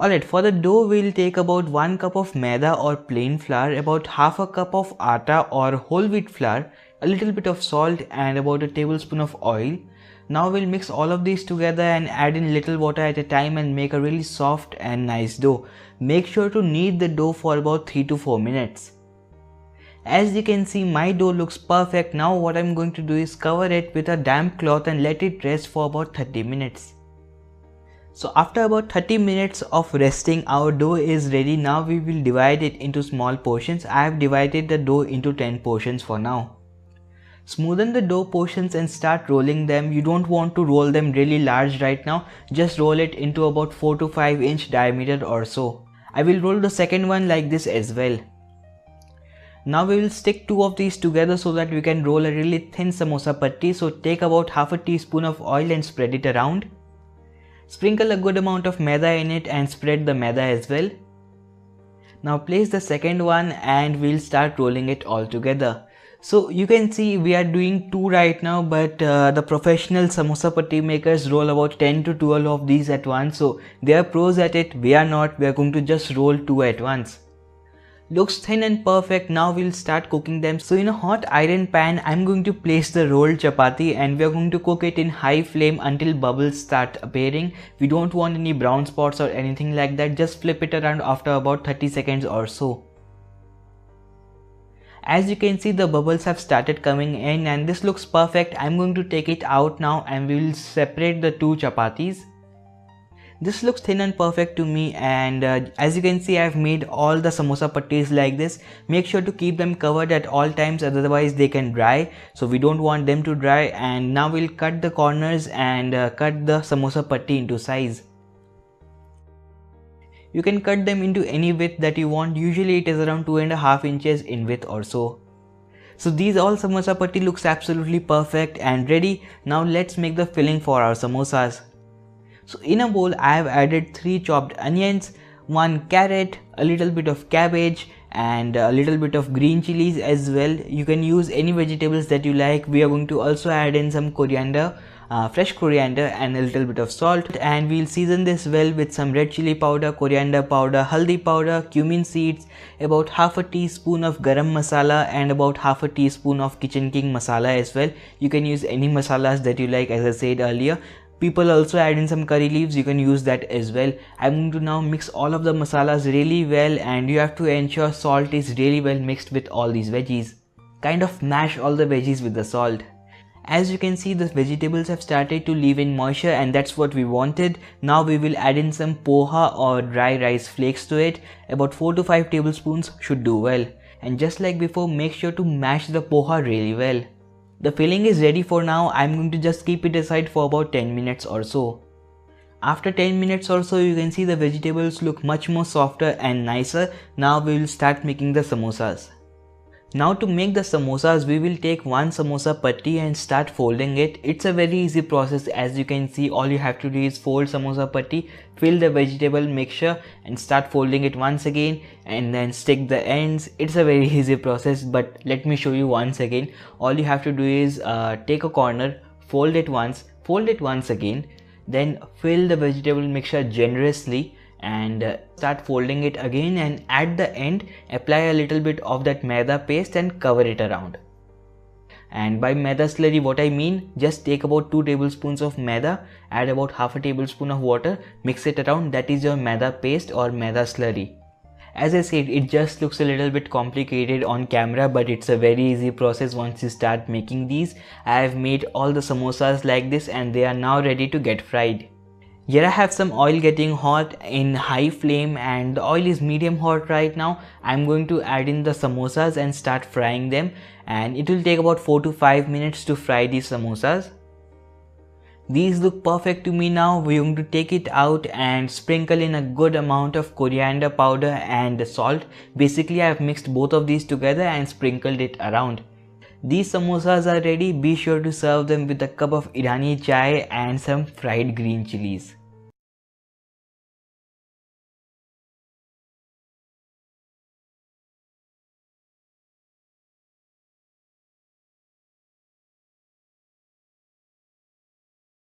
Alright, for the dough we'll take about 1 cup of maida or plain flour, about half a cup of atta or whole wheat flour, a little bit of salt and about a tablespoon of oil. Now we'll mix all of these together and add in little water at a time and make a really soft and nice dough. Make sure to knead the dough for about 3 to 4 minutes. As you can see, my dough looks perfect. Now what I'm going to do is cover it with a damp cloth and let it rest for about 30 minutes. So after about 30 minutes of resting, our dough is ready. Now we will divide it into small portions. I have divided the dough into 10 portions for now. Smoothen the dough portions and start rolling them. You don't want to roll them really large right now. Just roll it into about 4 to 5 inch diameter or so. I will roll the second one like this as well. Now we will stick 2 of these together so that we can roll a really thin samosa patti. So take about half a teaspoon of oil and spread it around. Sprinkle a good amount of maida in it and spread the maida as well. Now place the second one and we'll start rolling it all together. So you can see we are doing 2 right now, but the professional samosa patti makers roll about 10 to 12 of these at once. So they are pros at it, we are not. We are going to just roll 2 at once. Looks thin and perfect. Now we'll start cooking them. So in a hot iron pan, I'm going to place the rolled chapati and we are going to cook it in high flame until bubbles start appearing. We don't want any brown spots or anything like that. Just flip it around after about 30 seconds or so. As you can see, the bubbles have started coming in and this looks perfect. I'm going to take it out now and we will separate the 2 chapatis. This looks thin and perfect to me, and as you can see, I've made all the samosa patties like this. Make sure to keep them covered at all times, otherwise they can dry. So we don't want them to dry. And now we'll cut the corners and cut the samosa patti into size. You can cut them into any width that you want. Usually it is around 2.5 inches in width or so. So these all samosa patti looks absolutely perfect and ready. Now let's make the filling for our samosas. So in a bowl, I have added 3 chopped onions, 1 carrot, a little bit of cabbage and a little bit of green chilies as well. You can use any vegetables that you like. We are going to also add in some coriander, fresh coriander and a little bit of salt, and we'll season this well with some red chili powder, coriander powder, haldi powder, cumin seeds, about half a teaspoon of garam masala and about half a teaspoon of kitchen king masala as well. You can use any masalas that you like, as I said earlier. People also add in some curry leaves, you can use that as well. I'm going to now mix all of the masalas really well, and you have to ensure salt is really well mixed with all these veggies. Kind of mash all the veggies with the salt. As you can see, the vegetables have started to leave in moisture and that's what we wanted. Now we will add in some poha or dry rice flakes to it. About 4 to 5 tablespoons should do well. And just like before, make sure to mash the poha really well. The filling is ready for now. I'm going to just keep it aside for about 10 minutes or so. After 10 minutes or so, you can see the vegetables look much more softer and nicer. Now we will start making the samosas. Now to make the samosas, we will take 1 samosa patti and start folding it. It's a very easy process. As you can see, all you have to do is fold samosa patti, fill the vegetable mixture and start folding it once again and then stick the ends. It's a very easy process, but let me show you once again. All you have to do is take a corner, fold it once again, then fill the vegetable mixture generously and start folding it again, and at the end apply a little bit of that maida paste and cover it around. And by maida slurry, what I mean, just take about 2 tablespoons of maida, add about half a tablespoon of water, mix it around. That is your maida paste or maida slurry. As I said, it just looks a little bit complicated on camera, but it's a very easy process once you start making these. I have made all the samosas like this and they are now ready to get fried. Here I have some oil getting hot in high flame and the oil is medium hot right now. I'm going to add in the samosas and start frying them, and it will take about 4 to 5 minutes to fry these samosas. These look perfect to me now. We're going to take it out and sprinkle in a good amount of coriander powder and salt. Basically, I have mixed both of these together and sprinkled it around. These samosas are ready. Be sure to serve them with a cup of Irani chai and some fried green chilies.